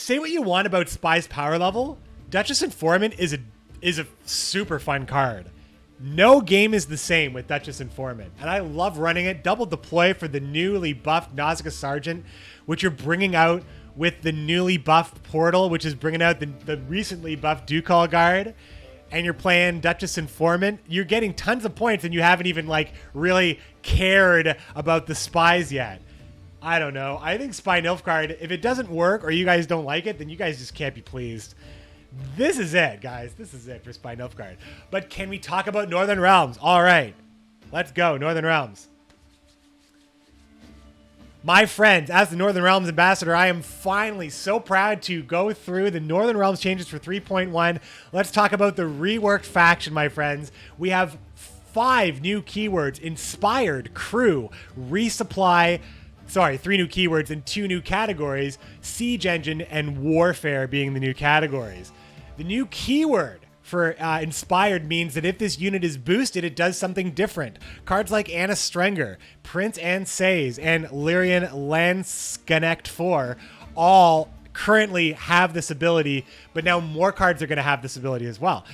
say what you want about Spy's power level, Duchess Informant is a super fun card. No game is the same with Duchess Informant, and I love running it. Double deploy for the newly buffed Nausicaa Sergeant, which you're bringing out with the newly buffed Portal, which is bringing out the recently buffed Ducal Guard, and you're playing Duchess Informant. You're getting tons of points, and you haven't even like really cared about the spies yet. I don't know. I think Spy Nilfgaard, if it doesn't work or you guys don't like it, then you guys just can't be pleased. This is it, guys. This is it for Spy Nilfgaard. But can we talk about Northern Realms? All right. Let's go. Northern Realms. My friends, as the Northern Realms ambassador, I am finally so proud to go through the Northern Realms changes for 3.1. Let's talk about the reworked faction, my friends. We have 5 new keywords: Inspired, Crew, Resupply. Sorry, 3 new keywords and 2 new categories: Siege Engine and Warfare being the new categories. The new keyword for Inspired means that if this unit is boosted, it does something different. Cards like Anna Strenger, Prince Ansays, and Lyrian Lansknecht 4 all currently have this ability, but now more cards are going to have this ability as well.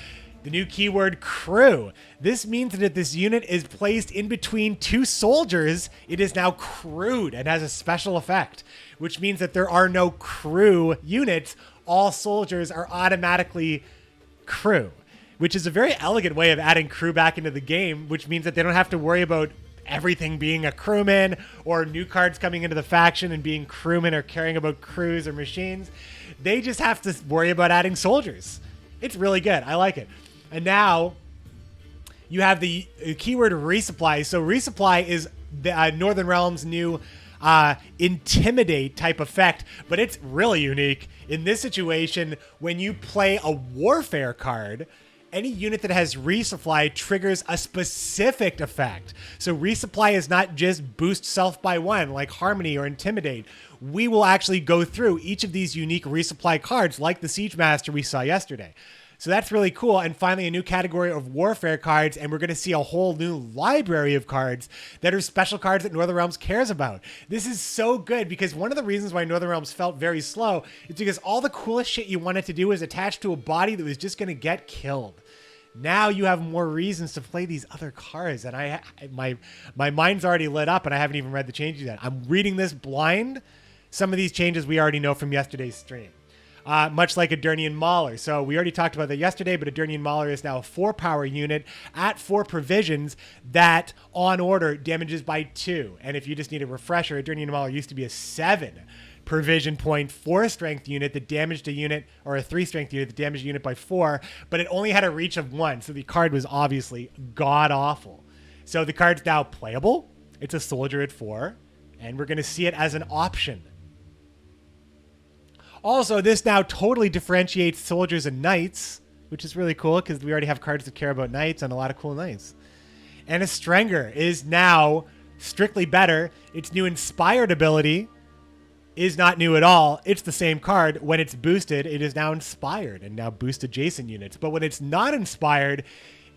The new keyword, Crew. This means that if this unit is placed in between 2 soldiers, it is now crewed and has a special effect, which means that there are no crew units. All soldiers are automatically crew, which is a very elegant way of adding crew back into the game, which means that they don't have to worry about everything being a crewman or new cards coming into the faction and being crewmen or caring about crews or machines. They just have to worry about adding soldiers. It's really good. I like it. And now you have the keyword Resupply. So Resupply is the Northern Realms' new Intimidate type effect, but it's really unique. In this situation, when you play a Warfare card, any unit that has Resupply triggers a specific effect. So Resupply is not just boost self by 1 like Harmony or Intimidate. We will actually go through each of these unique Resupply cards like the Siege Master we saw yesterday. So that's really cool. And finally, a new category of Warfare cards, and we're going to see a whole new library of cards that are special cards that Northern Realms cares about. This is so good because one of the reasons why Northern Realms felt very slow is because all the coolest shit you wanted to do is attached to a body that was just going to get killed. Now you have more reasons to play these other cards, and my mind's already lit up, and I haven't even read the changes yet. I'm reading this blind. Some of these changes we already know from yesterday's stream. Much like Edirnian Mauler. So we already talked about that yesterday, but Edirnian Mauler is now a 4-power unit at 4 provisions that, on order, damages by 2. And if you just need a refresher, Edirnian Mauler used to be a 7 provision point 4-strength unit that damaged a unit, or a 3-strength unit that damaged a unit by 4, but it only had a reach of 1, so the card was obviously god-awful. So the card's now playable. It's a soldier at 4, and we're going to see it as an option. Also, this now totally differentiates soldiers and knights, which is really cool because we already have cards that care about knights and a lot of cool knights. And a Strenger is now strictly better. Its new Inspired ability is not new at all. It's the same card. When it's boosted, it is now Inspired and now boosts adjacent units. But when it's not Inspired,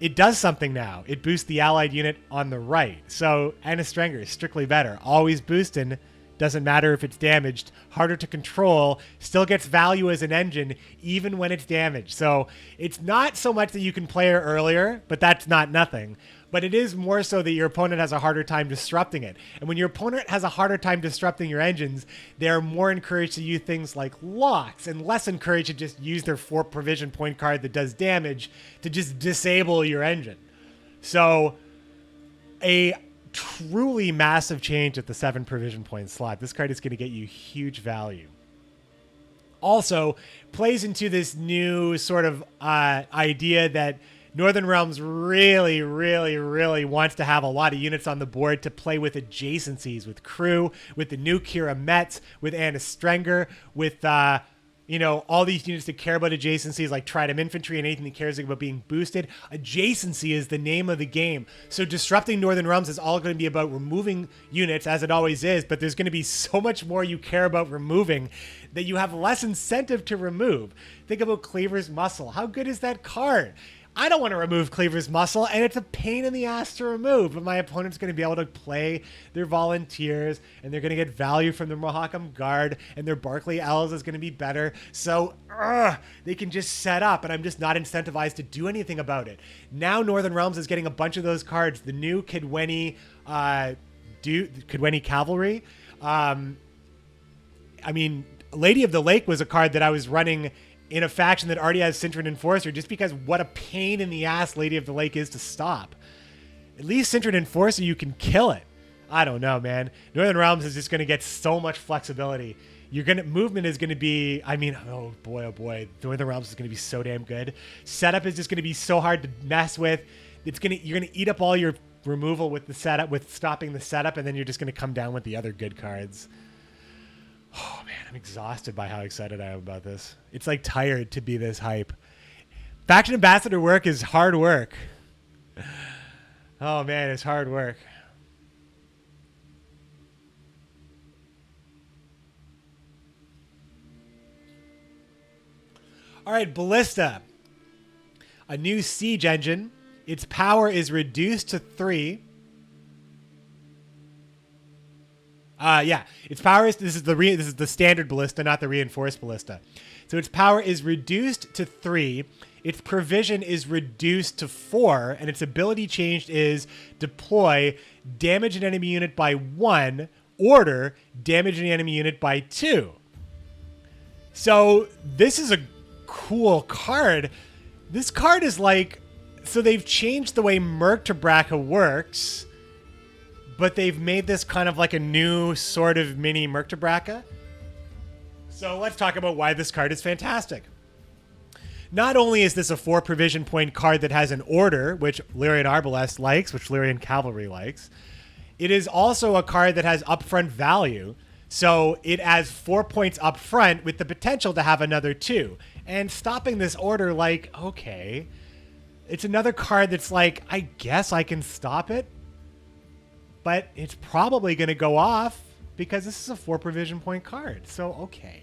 it does something now. It boosts the allied unit on the right. So Anna Strenger is strictly better. Always boosting. Doesn't matter if it's damaged, harder to control, still gets value as an engine, even when it's damaged. So it's not so much that you can play her earlier, but that's not nothing. But it is more so that your opponent has a harder time disrupting it. And when your opponent has a harder time disrupting your engines, they're more encouraged to use things like locks and less encouraged to just use their 4 provision point card that does damage to just disable your engine. So a truly massive change at the 7 provision point slot. This card is going to get you huge value. Also, plays into this new sort of idea that Northern Realms really, really, really wants to have a lot of units on the board to play with adjacencies, with Crew, with the new Kira Metz, with Anna Strenger, with all these units that care about adjacencies like Tridem Infantry and anything that cares about being boosted. Adjacency is the name of the game. So disrupting Northern Realms is all going to be about removing units, as it always is, but there's going to be so much more you care about removing that you have less incentive to remove. Think about Cleaver's Muscle. How good is that card? I don't want to remove Cleaver's muscle, and it's a pain in the ass to remove, but my opponent's going to be able to play their volunteers, and they're going to get value from their Mohawk'em Guard, and their Barkley Elves is going to be better. So they can just set up, and I'm just not incentivized to do anything about it. Now Northern Realms is getting a bunch of those cards. The new Kidweni Cavalry. I mean, Lady of the Lake was a card that I was running in a faction that already has Sintron Enforcer, just because what a pain in the ass Lady of the Lake is to stop. At least Sintron Enforcer, you can kill it. I don't know, man. Northern Realms is just going to get so much flexibility. Movement is going to be, I mean, oh boy. Northern Realms is going to be so damn good. Setup is just going to be so hard to mess with. You're going to eat up all your removal with the setup, with stopping the setup, and then you're just going to come down with the other good cards. Oh man, I'm exhausted by how excited I am about this. It's like tired to be this hype. Faction Ambassador work is hard work. Oh man, it's hard work. All right, Ballista. A new siege engine. Its power is reduced to 3. Its power is this is the standard ballista, not the reinforced ballista. So its power is reduced to 3. Its provision is reduced to 4, and its ability changed is deploy, damage an enemy unit by 1, order, damage an enemy unit by 2. So this is a cool card. This card is like, so they've changed the way Merc to Braca works, but they've made this kind of like a new sort of mini Merc to Braca. So let's talk about why this card is fantastic. Not only is this a 4 provision point card that has an order, which Lyrian Arbalest likes, which Lyrian Cavalry likes, it is also a card that has upfront value. So it has 4 points up front with the potential to have another 2. And stopping this order, like, okay, it's another card that's like, I guess I can stop it, but it's probably going to go off because this is a 4 provision point card. So, okay.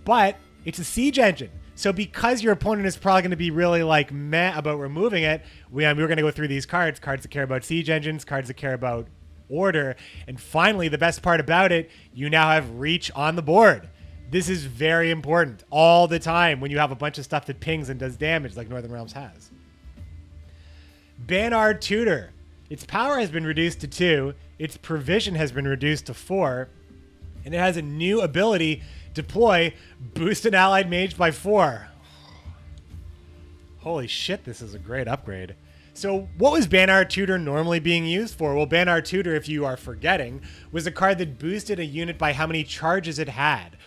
But it's a siege engine. So because your opponent is probably going to be really like meh about removing it, we're going to go through these cards that care about siege engines, cards that care about order. And finally, the best part about it, you now have reach on the board. This is very important all the time when you have a bunch of stuff that pings and does damage like Northern Realms has. Banard Tutor. Its power has been reduced to 2. Its provision has been reduced to 4. And it has a new ability, deploy, boost an allied mage by 4. Holy shit, this is a great upgrade. So what was Banard Tutor normally being used for? Well, Banard Tutor, if you are forgetting, was a card that boosted a unit by how many charges it had.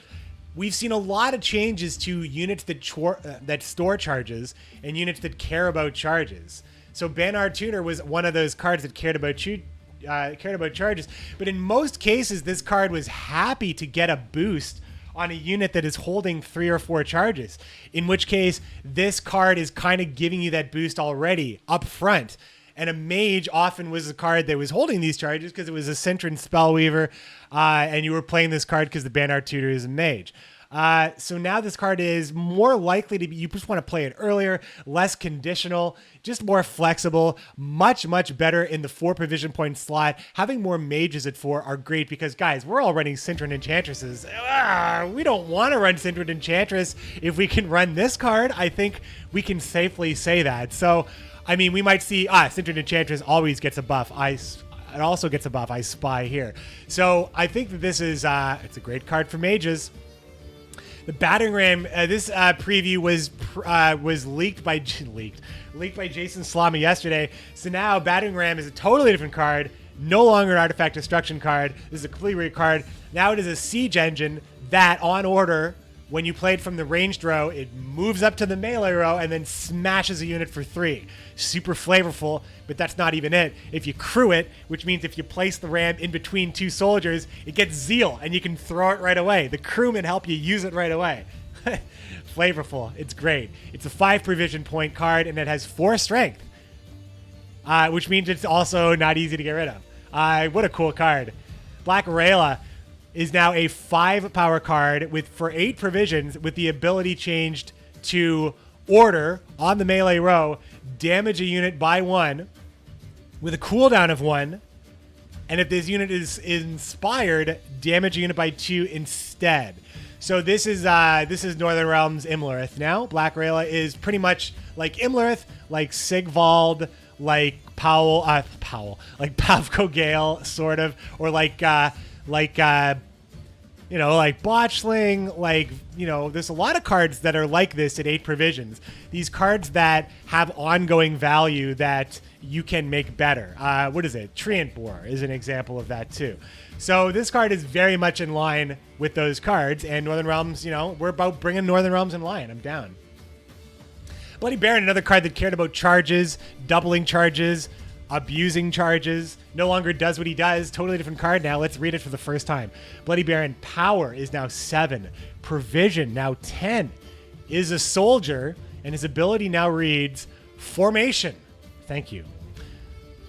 We've seen a lot of changes to units that store charges and units that care about charges. So Banard Tutor was one of those cards that cared about charges. But in most cases, this card was happy to get a boost on a unit that is holding 3 or 4 charges. In which case, this card is kind of giving you that boost already up front. And a mage often was a card that was holding these charges because it was a Sintron Spellweaver, and you were playing this card because the Banard Tutor is a mage. So now this card is more likely to be, you just want to play it earlier, less conditional, just more flexible, much, much better in the 4 provision point slot. Having more mages at 4 are great because, guys, we're all running Sintron Enchantresses. We don't want to run Sintron Enchantress. If we can run this card, I think we can safely say that. So, I mean, we might see, Sintron Enchantress always gets a buff. It also gets a buff, I spy here. So I think that this is, it's a great card for mages. The Battering Ram, this preview was leaked by Jason Slama yesterday. So now Battering Ram is a totally different card, no longer an artifact destruction card. This is a completely weird card. Now it is a siege engine that, on order, when you play it from the ranged row, it moves up to the melee row and then smashes a unit for 3. Super flavorful, but that's not even it. If you crew it, which means if you place the ram in between 2 soldiers, it gets zeal and you can throw it right away. The crewmen help you use it right away. Flavorful. It's great. It's a 5 provision point card and it has 4 strength, which means it's also not easy to get rid of. What a cool card. Black Rayla is now a 5 power card for 8 provisions with the ability changed to Order on the melee row, damage a unit by 1 with a cooldown of 1. And if this unit is inspired, damage a unit by 2 instead. So this is Northern Realms Imlerith now. Black Rayla is pretty much like Imlerith, like Sigvald, like like Pavko Gale, sort of, or like Botchling, there's a lot of cards that are like this at 8 provisions. These cards that have ongoing value that you can make better. What is it? Treant Boar is an example of that too. So this card is very much in line with those cards, and Northern Realms, we're about bringing Northern Realms in line. I'm down. Bloody Baron, another card that cared about charges, doubling charges, abusing charges, no longer does what he does. Totally different card now. Let's read it for the first time. Bloody Baron, power is now 7. Provision now 10. Is a soldier, and his ability now reads Formation. Thank you.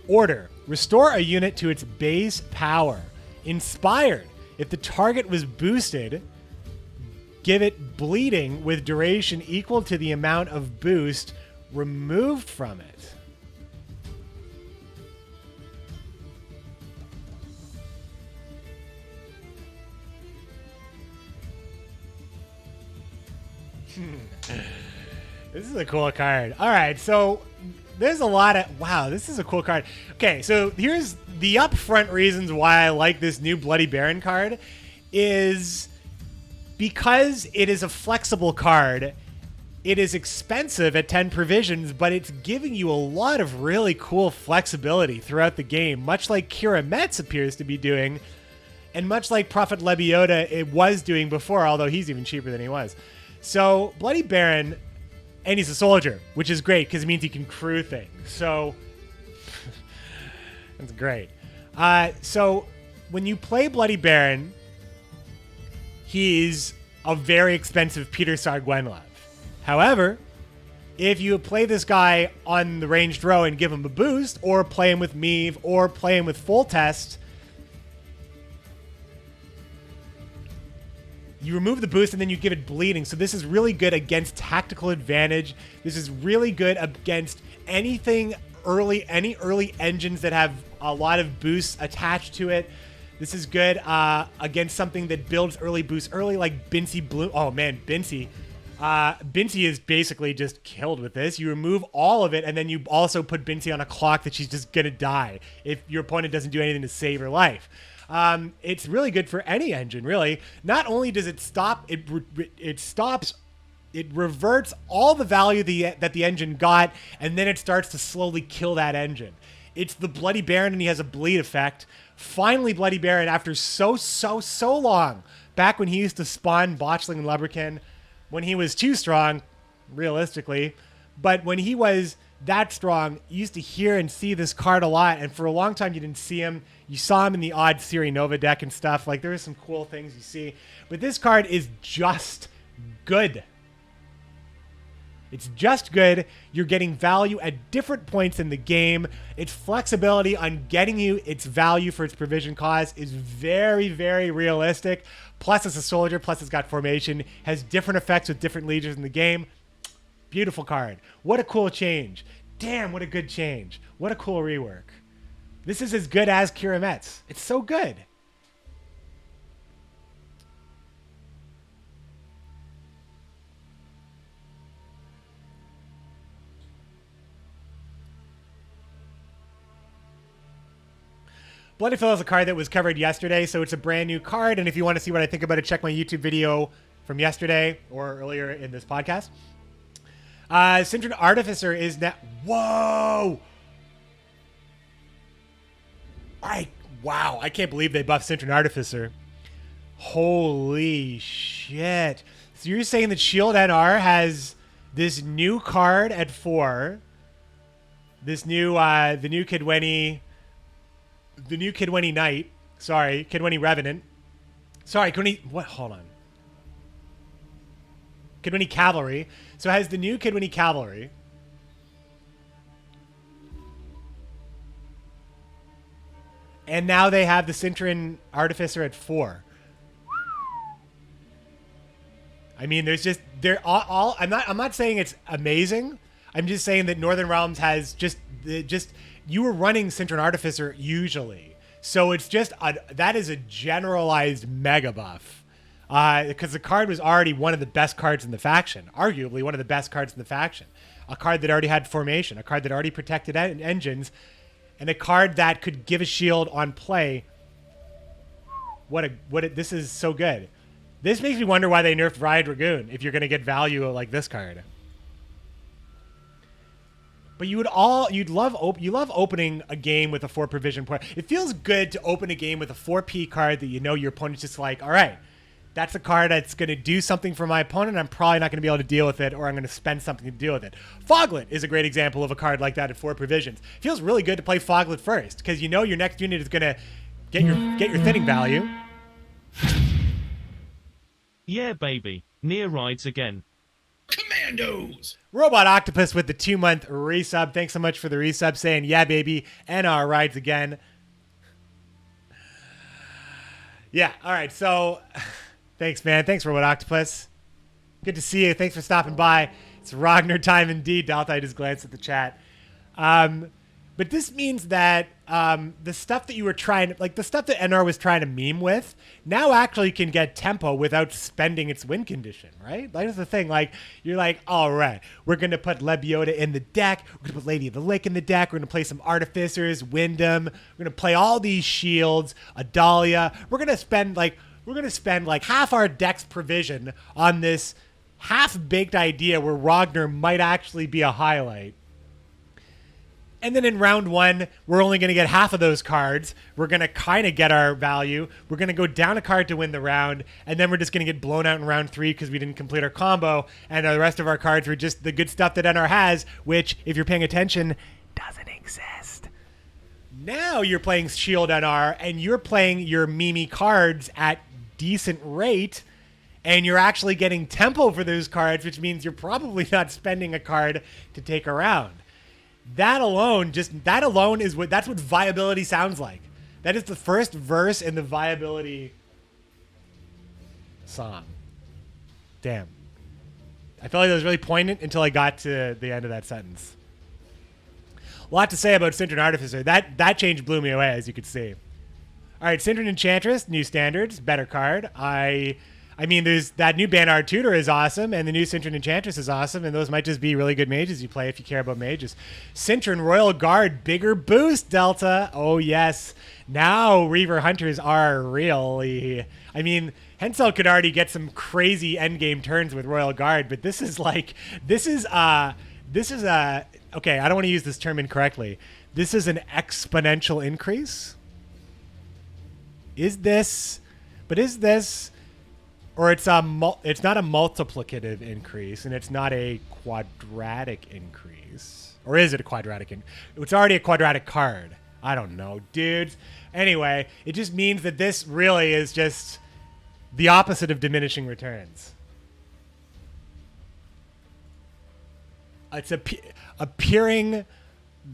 Order. Restore a unit to its base power. Inspired. If the target was boosted, give it bleeding with duration equal to the amount of boost removed from it. This is a cool card. All right, so there's a lot of... Wow, this is a cool card. Okay, so here's the upfront reasons why I like this new Bloody Baron card is because it is a flexible card. It is expensive at 10 provisions, but it's giving you a lot of really cool flexibility throughout the game, much like Kira Metz appears to be doing, and much like Prophet Lebiota it was doing before, although he's even cheaper than he was. So Bloody Baron, and he's a soldier, which is great because it means he can crew things. So that's great. So when you play Bloody Baron, he's a very expensive Peter Sargwenlev. However, if you play this guy on the ranged row and give him a boost, or play him with Meave, or play him with full test, you remove the boost and then you give it bleeding. So this is really good against tactical advantage. This is really good against anything early, any early engines that have a lot of boosts attached to it. This is good against something that builds early boosts early, like Bincy Bloom. Oh man, Bincy. Bincy is basically just killed with this. You remove all of it, and then you also put Bincy on a clock that she's just gonna die if your opponent doesn't do anything to save her life. It's really good for any engine, really. Not only does it stop, it stops, it reverts all the value that the engine got, and then it starts to slowly kill that engine. It's the Bloody Baron, and he has a bleed effect. Finally, Bloody Baron, after so long, back when he used to spawn Botchling and Lubberkin, when he was too strong, realistically, but when he was that strong, you used to hear and see this card a lot, and for a long time you didn't see him. You saw him in the odd Siri Nova deck and stuff. Like, there are some cool things you see, but this card is just good. It's just good. You're getting value at different points in the game. Its flexibility on getting you its value for its provision cost is very, very realistic. Plus, it's a soldier. Plus, it's got formation. Has different effects with different leaders in the game. Beautiful card. What a cool change. Damn, what a good change. What a cool rework. This is as good as Kira Metz. It's so good. Bloody Fill is a card that was covered yesterday, so it's a brand new card, and if you want to see what I think about it, check my YouTube video from yesterday or earlier in this podcast. Syndron Artificer is now... Whoa! Wow, I can't believe they buffed Syndron Artificer. Holy shit. So you're saying that Shield NR has this new card at 4. This new, the new Kidweni Knight. Sorry, Kidweni Revenant. Sorry, what? Hold on. Kidweni Cavalry. So it has the new Kidweni Cavalry. And now they have the Syndron Artificer at 4. I mean, they're all I'm not saying it's amazing. I'm just saying that Northern Realms has just you were running Cintron Artificer usually. So it's just that is a generalized mega buff. Because the card was already one of the best cards in the faction, arguably one of the best cards in the faction. A card that already had formation, a card that already protected engines, and a card that could give a shield on play. This is so good. This makes me wonder why they nerfed Riot Dragoon if you're going to get value like this card. But you love opening a game with a 4 provision point. It feels good to open a game with a 4P card that you know your opponent's just like, all right, that's a card that's going to do something for my opponent. I'm probably not going to be able to deal with it, or I'm going to spend something to deal with it. Foglet is a great example of a card like that at 4 provisions. It feels really good to play Foglet first because you know your next unit is going to get your thinning value. Yeah, baby. Nia rides again. Commandos! Robot Octopus with the 2-month resub. Thanks so much for the resub saying, yeah, baby. NR rides again. Yeah, all right. So, thanks, man. Thanks, Robot Octopus. Good to see you. Thanks for stopping by. It's Ragnar time indeed. Dalthai just glanced at the chat. But this means that the stuff that you were trying, like the stuff that NR was trying to meme with, now actually can get tempo without spending its win condition, right? Like, that's the thing. Like, you're like, all right, we're going to put Lebiota in the deck. We're going to put Lady of the Lake in the deck. We're going to play some Artificers, Wyndham. We're going to play all these shields, Adalia. We're going to spend like half our deck's provision on this half-baked idea where Ragnar might actually be a highlight. And then in round 1, we're only going to get half of those cards. We're going to kind of get our value. We're going to go down a card to win the round. And then we're just going to get blown out in round 3 because we didn't complete our combo. And the rest of our cards were just the good stuff that NR has, which, if you're paying attention, doesn't exist. Now you're playing Shield NR, and you're playing your Mimi cards at decent rate. And you're actually getting tempo for those cards, which means you're probably not spending a card to take a round. That alone is that's what viability sounds like. That is the first verse in the viability song. Damn. I felt like that was really poignant until I got to the end of that sentence. A lot to say about Cintron Artificer. That change blew me away, as you could see. All right, Cintron Enchantress, new standards, better card. I mean, there's that new Banard Tutor is awesome, and the new Cintron Enchantress is awesome, and those might just be really good mages you play if you care about mages. Cintron Royal Guard, bigger boost, Delta. Oh, yes. Now Reaver Hunters are really... I mean, Hensel could already get some crazy endgame turns with Royal Guard, but this is like... Okay, I don't want to use this term incorrectly. This is an exponential increase? Is this... Or it's not a multiplicative increase, and it's not a quadratic increase. Or is it a quadratic increase? It's already a quadratic card. I don't know, dudes. Anyway, it just means that this really is just the opposite of diminishing returns. It's appearing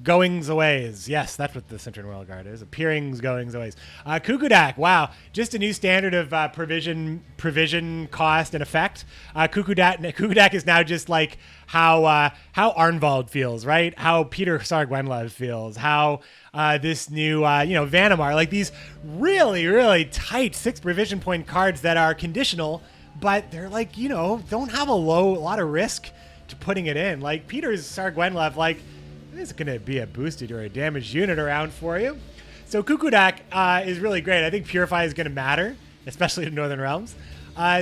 goings aways. Yes, that's what the Cintron Royal Guard is. Appearings, goings aways. Kukudak, wow. Just a new standard of provision cost and effect. Kukudak is now just like how Arnvald feels, right? How Peter Sargwenlev feels. How this new, Vanamar. Like these really, really tight 6 provision point cards that are conditional, but they're like, don't have a lot of risk to putting it in. Like Peter's Sargwenlev, like, there's going to be a boosted or a damaged unit around for you. So Kukudak is really great. I think Purify is going to matter, especially in Northern Realms.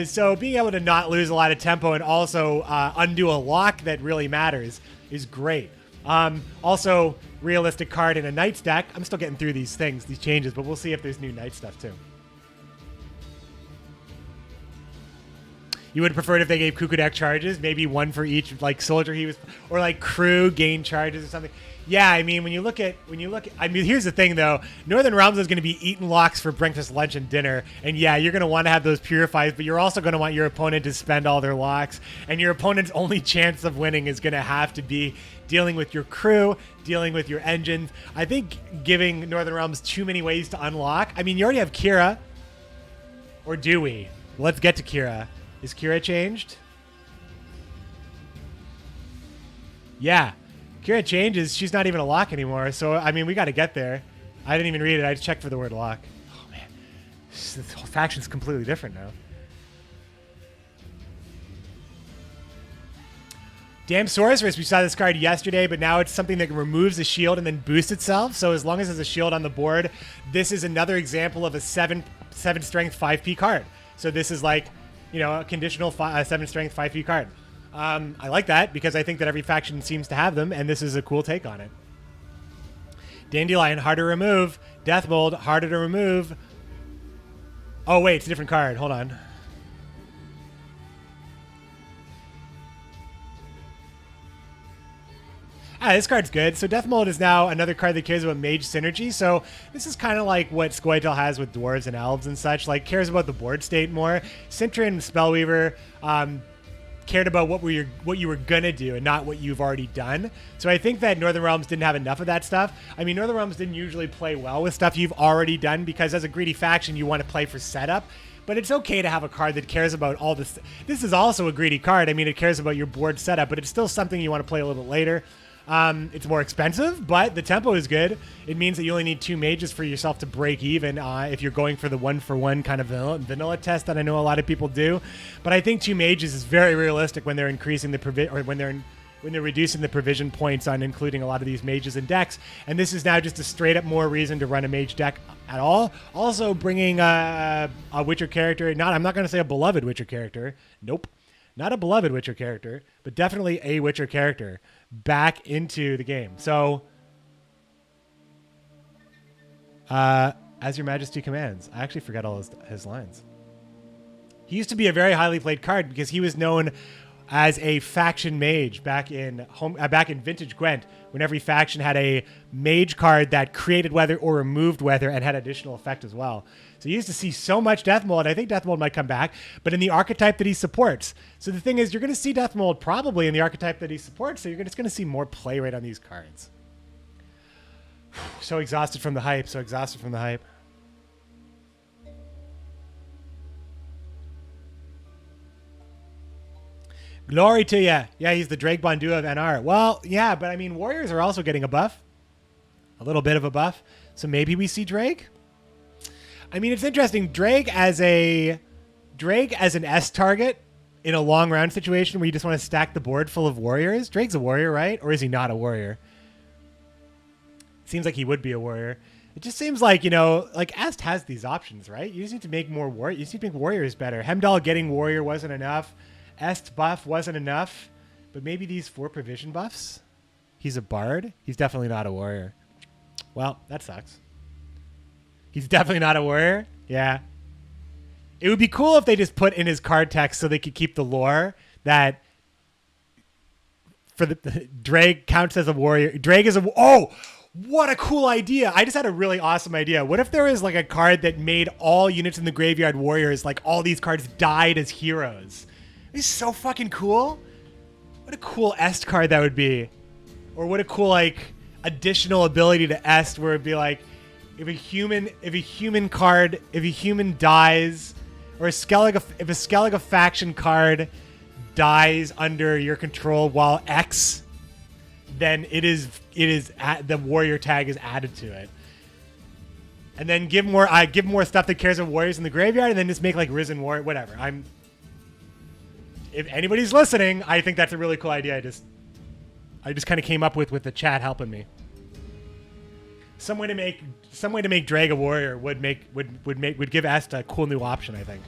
So being able to not lose a lot of tempo and also undo a lock that really matters is great. Also, realistic card in a Knights deck. I'm still getting through these changes, but we'll see if there's new Knight stuff too. You would have preferred if they gave Kukudak charges, maybe one for each like soldier he was, or like crew gain charges or something. Yeah, I mean, when you look at, here's the thing though, Northern Realms is going to be eating locks for breakfast, lunch, and dinner, and yeah, you're going to want to have those purifies, but you're also going to want your opponent to spend all their locks, and your opponent's only chance of winning is going to have to be dealing with your crew, dealing with your engines. I think giving Northern Realms too many ways to unlock. I mean, you already have Kira, or do we? Let's get to Kira. Is Kira changed? Yeah. Kira changes. She's not even a lock anymore. So, I mean, we got to get there. I didn't even read it. I just checked for the word lock. Oh, man. This whole faction's completely different now. Damn Sorceress, we saw this card yesterday, but now it's something that removes a shield and then boosts itself. So as long as there's a shield on the board, this is another example of a 7 strength 5p card. So this is like, you know, a conditional 7 strength 5p card. I like that because I think that every faction seems to have them, and this is a cool take on it. Dandelion, harder to remove. Death Mold, harder to remove. Oh, wait, it's a different card. Hold on. This card's good. So Death Mold is now another card that cares about mage synergy. So this is kind of like what scoia'tael has with dwarves and elves and such. Like, cares about the board state more. Cintran and Spellweaver cared about what you were gonna do and not what you've already done. So I think that Northern Realms didn't have enough of that stuff. I mean, Northern Realms didn't usually play well with stuff you've already done because as a greedy faction, you want to play for setup. But it's okay to have a card that cares about all this. This is also a greedy card. I mean, it cares about your board setup, but it's still something you want to play a little bit later. It's more expensive, but the tempo is good. It means that you only need 2 mages for yourself to break even if you're going for the 1-for-1 kind of vanilla test that I know a lot of people do. But I think 2 mages is very realistic when they're increasing the when they're reducing the provision points on including a lot of these mages in decks. And this is now just a straight up more reason to run a mage deck at all. Also bringing a Witcher character. I'm not going to say a beloved Witcher character. Nope. Not a beloved Witcher character, but definitely a Witcher character back into the game. So, as your majesty commands. I actually forgot all his lines. He used to be a very highly played card because he was known as a faction mage back in Vintage Gwent, when every faction had a mage card that created weather or removed weather and had additional effect as well. So you used to see so much Death Mold. I think Death Mold might come back, but in the archetype that he supports. So the thing is, you're going to see Death Mold probably in the archetype that he supports, so you're just going to see more play rate on these cards. So exhausted from the hype, so exhausted from the hype. Glory to ya. Yeah, he's the Drake Bondu of NR. Well, yeah, but I mean, Warriors are also getting a buff. A little bit of a buff. So maybe we see Drake? I mean, it's interesting. Drake as an S target in a long round situation where you just want to stack the board full of warriors. Drake's a warrior, right? Or is he not a warrior? Seems like he would be a warrior. It just seems like, you know, like Est has these options, right? You just need to make more warriors. You just need to make warriors better. Hemdall getting warrior wasn't enough. Est buff wasn't enough. But maybe these 4 provision buffs? He's a bard? He's definitely not a warrior. Well, that sucks. He's definitely not a warrior? Yeah. It would be cool if they just put in his card text so they could keep the lore that for the Drake counts as a warrior. Drake is a... Oh! What a cool idea. I just had a really awesome idea. What if there was like a card that made all units in the graveyard warriors, like all these cards died as heroes? This is so fucking cool. What a cool Est card that would be. Or what a cool like additional ability to Est where it'd be like if a human dies, or if a Skellige faction card dies under your control while X, then the warrior tag is added to it. And then give more stuff that cares about warriors in the graveyard, and then just make like Risen Warrior, whatever. If anybody's listening, I think that's a really cool idea. I just kind of came up with the chat helping me. Some way to make Drake a warrior would give Est a cool new option, I think.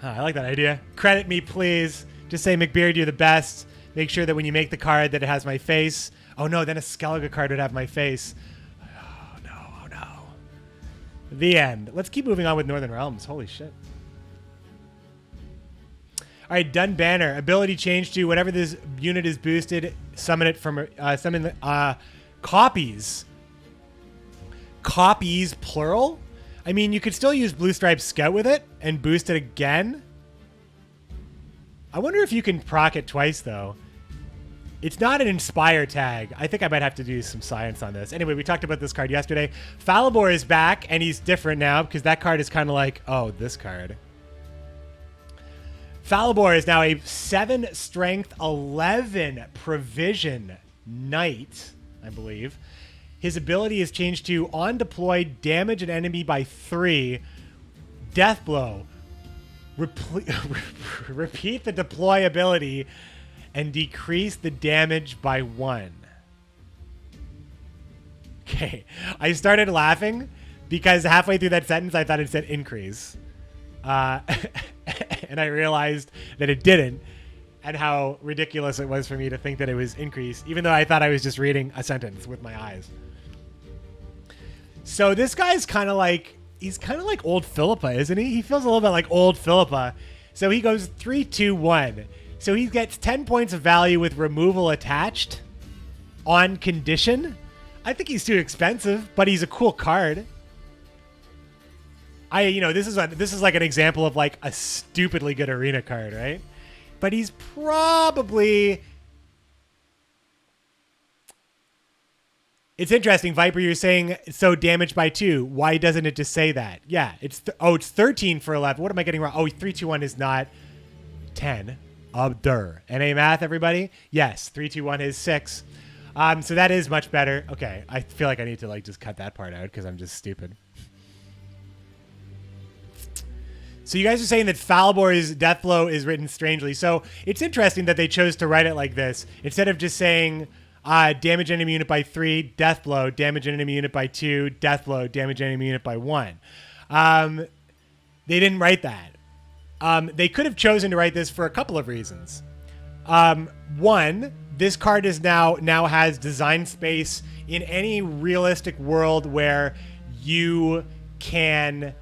I like that idea. Credit me, please. Just say McBeard, you're the best. Make sure that when you make the card that it has my face. Oh no, then a Skellige card would have my face. Oh no. The end. Let's keep moving on with Northern Realms. Holy shit. All right, Dun Banner. Ability change to whenever this unit is boosted, summon it from copies. Copies, plural? I mean, you could still use Blue Stripe Scout with it and boost it again. I wonder if you can proc it twice, though. It's not an Inspire tag. I think I might have to do some science on this. Anyway, we talked about this card yesterday. Falibor is back, and he's different now because that card is kind of like, oh, this card. Falibor is now a 7 strength, 11 provision knight, I believe. His ability is changed to on deploy, damage an enemy by 3, death blow. Repeat the deploy ability and decrease the damage by 1. Okay, I started laughing because halfway through that sentence I thought it said increase. And I realized that it didn't, and how ridiculous it was for me to think that it was increase, even though I thought I was just reading a sentence with my eyes. So this guy's kind of like, he's kind of like old Philippa, isn't he? He feels a little bit like old Philippa. So he goes 3, 2, 1. So he gets 10 points of value with removal attached on condition. I think he's too expensive, but he's a cool card. This is like an example of like a stupidly good arena card, right? But he's probably... It's interesting, Viper, you're saying so damaged by 2. Why doesn't it just say that? Yeah, it's 13 for 11. What am I getting wrong? Oh, 3, 2, 1 is not 10. NA math, everybody? Yes, 3, 2, 1 is 6. So that is much better. Okay, I feel like I need to like just cut that part out because I'm just stupid. So you guys are saying that Falibor's death blow is written strangely. So it's interesting that they chose to write it like this. Instead of just saying damage enemy unit by 3, death blow, damage enemy unit by 2, death blow, damage enemy unit by 1. They didn't write that. They could have chosen to write this for a couple of reasons. One, this card is now has design space in any realistic world where you can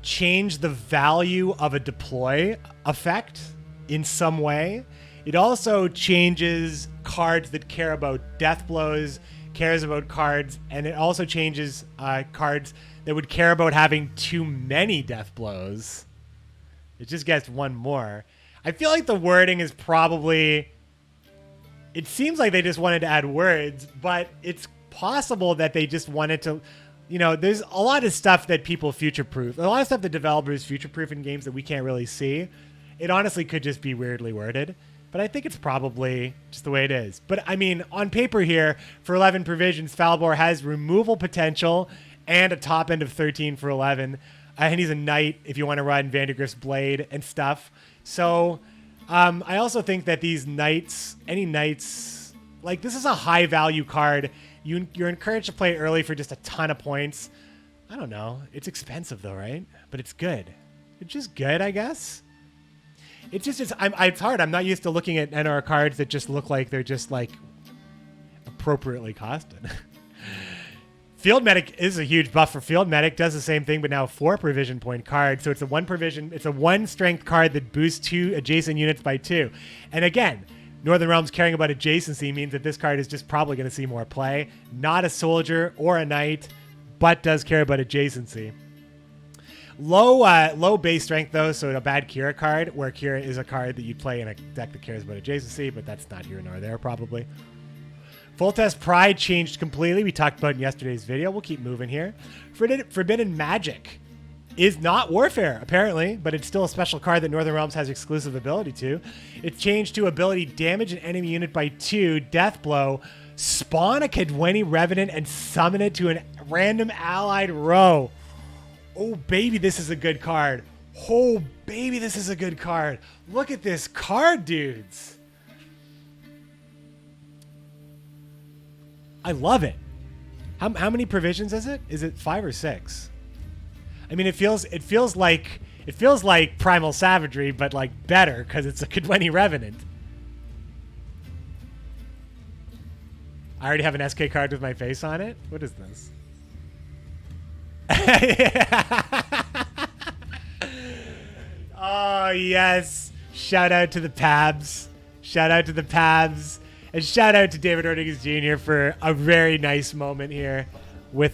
change the value of a deploy effect in some way. It also changes cards that care about death blows, cares about cards, and it also changes cards that would care about having too many death blows. It just gets one more. I feel like the wording is probably... It seems like they just wanted to add words, but it's possible that they just wanted to... there's a lot of stuff that people future-proof. A lot of stuff that developers future-proof in games that we can't really see. It honestly could just be weirdly worded. But I think it's probably just the way it is. But, I mean, on paper here, for 11 provisions, Falibor has removal potential and a top end of 13 for 11. And he's a knight if you want to run Vandergrift's Blade and stuff. So, I also think that these knights, any knights, like, this is a high-value card. You're encouraged to play it early for just a ton of points. I don't know. It's expensive, though, right? But it's good. It's just good, I guess. It's hard. I'm not used to looking at NR cards that just look like they're just, like, appropriately costed. Field Medic is a huge buff for Field Medic. Does the same thing, but now a 4 provision point card. So it's a 1 provision. It's a 1 strength card that boosts 2 adjacent units by 2. And again, Northern Realms caring about adjacency means that this card is just probably going to see more play. Not a soldier or a knight, but does care about adjacency. Low base strength, though, so a bad Kira card, where Kira is a card that you play in a deck that cares about adjacency, but that's not here nor there, probably. Full Test Pride changed completely. We talked about it in yesterday's video. We'll keep moving here. Forbidden Magic is not Warfare, apparently, but it's still a special card that Northern Realms has exclusive ability to. It's changed to ability damage an enemy unit by 2, death blow, spawn a Kadweni Revenant, and summon it to a random allied row. Oh, baby, this is a good card. Oh, baby, this is a good card. Look at this card, dudes. I love it. How many provisions is it? Is it 5 or 6? I mean, it feels like Primal Savagery, but like better because it's a Kadweni Revenant. I already have an SK card with my face on it. What is this? Oh yes! Shout out to the Pabs. Shout out to the Pabs. And shout out to David Rodriguez Jr. for a very nice moment here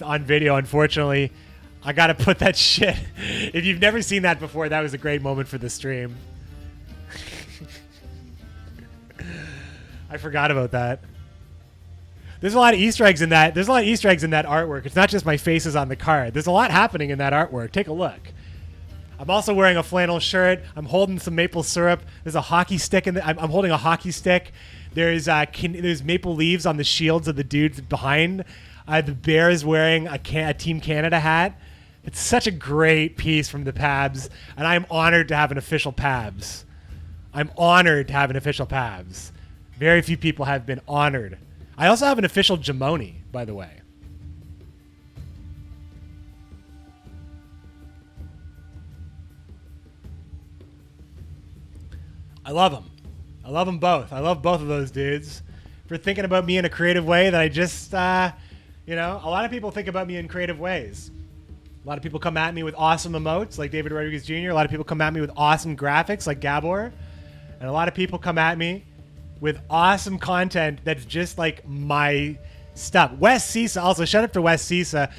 on video. Unfortunately, I gotta put that shit. If you've never seen that before, that was a great moment for the stream. I forgot about that. There's a lot of Easter eggs in that. There's a lot of Easter eggs in that artwork. It's not just my face is on the card. There's a lot happening in that artwork. Take a look. I'm also wearing a flannel shirt. I'm holding some maple syrup. There's a hockey stick in the. I'm holding a hockey stick. There's maple leaves on the shields of the dudes behind. The bear is wearing a Team Canada hat. It's such a great piece from the Pabs, and I'm honored to have an official Pabs. I'm honored to have an official Pabs. Very few people have been honored. I also have an official Jamoni, by the way. I love them. I love them both. I love both of those dudes for thinking about me in a creative way that I just, a lot of people think about me in creative ways. A lot of people come at me with awesome emotes like David Rodriguez Jr. A lot of people come at me with awesome graphics like Gabor. And a lot of people come at me with awesome content that's just like my stuff. Wes Sisa, also shout out to Wes Sisa.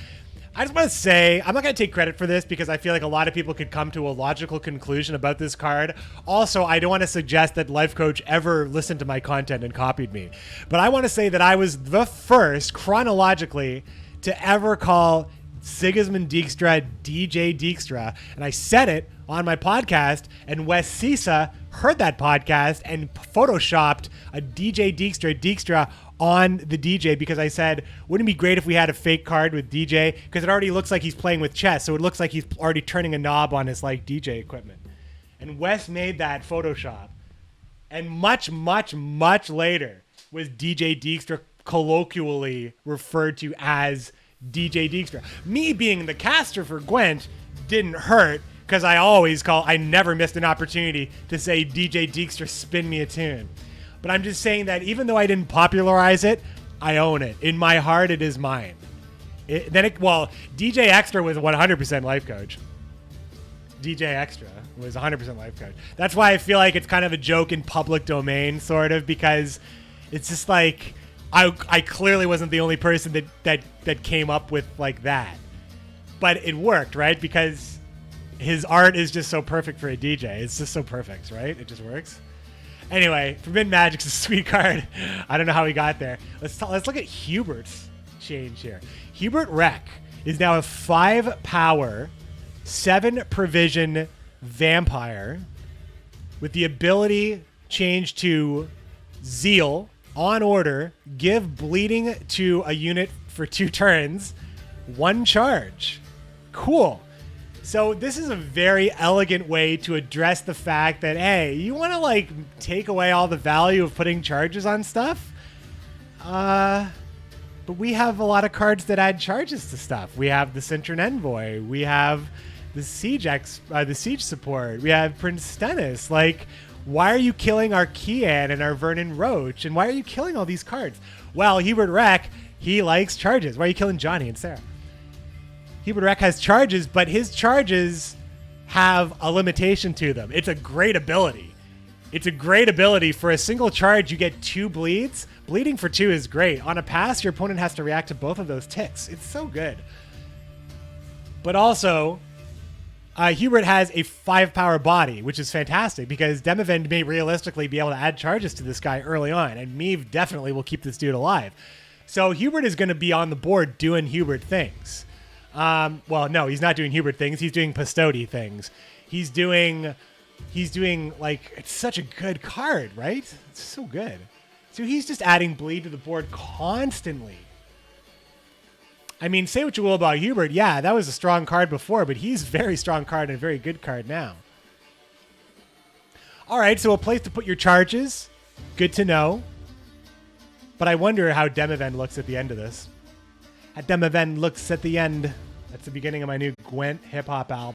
I just want to say, I'm not going to take credit for this because I feel like a lot of people could come to a logical conclusion about this card. Also, I don't want to suggest that Life Coach ever listened to my content and copied me. But I want to say that I was the first, chronologically, to ever call Sigismund Dijkstra DJ Dijkstra. And I said it on my podcast, and Wes Sisa heard that podcast and photoshopped a DJ Dijkstra on the DJ because I said, wouldn't it be great if we had a fake card with DJ? Because it already looks like he's playing with chess, so it looks like he's already turning a knob on his like DJ equipment. And Wes made that Photoshop. And much, much, much later was DJ Dijkstra colloquially referred to as DJ Dijkstra. Me being the caster for Gwent didn't hurt because I never missed an opportunity to say DJ Dijkstra spin me a tune. But I'm just saying that even though I didn't popularize it, I own it. In my heart, it is mine. DJ Extra was 100% Life Coach. DJ Extra was 100% Life Coach. That's why I feel like it's kind of a joke in public domain, sort of, because it's just like I clearly wasn't the only person that came up with like that. But it worked, right? Because his art is just so perfect for a DJ. It's just so perfect, right? It just works. Anyway, Forbidden Magic's a sweet card. I don't know how he got there. Let's look at Hubert's change here. Hubert Rek is now a 5-power, 7-provision vampire with the ability change to Zeal on order, give bleeding to a unit for 2 turns, 1 charge. Cool. So this is a very elegant way to address the fact that, hey, you want to like take away all the value of putting charges on stuff? But we have a lot of cards that add charges to stuff. We have the Cintron Envoy. We have the Siege support. We have Prince Stennis. Like, why are you killing our Kian and our Vernon Roach? And why are you killing all these cards? Well, Hubert Rek, he likes charges. Why are you killing Johnny and Sarah? Hubert Rek has charges, but his charges have a limitation to them. It's a great ability. It's a great ability. For a single charge, you get 2 bleeds. Bleeding for 2 is great. On a pass, your opponent has to react to both of those ticks. It's so good. But also, Hubert has a 5-power body, which is fantastic because Demavend may realistically be able to add charges to this guy early on, and Meave definitely will keep this dude alive. So Hubert is going to be on the board doing Hubert things. Well, no, he's not doing Hubert things. He's doing Pastodi things. He's doing like, it's such a good card, right? It's so good. So he's just adding bleed to the board constantly. I mean, say what you will about Hubert. Yeah, that was a strong card before, but he's a very strong card and a very good card now. All right, so a place to put your charges. Good to know. But I wonder how Demavend looks at the end of this. Demavend looks at the end. That's the beginning of my new Gwent hip-hop album.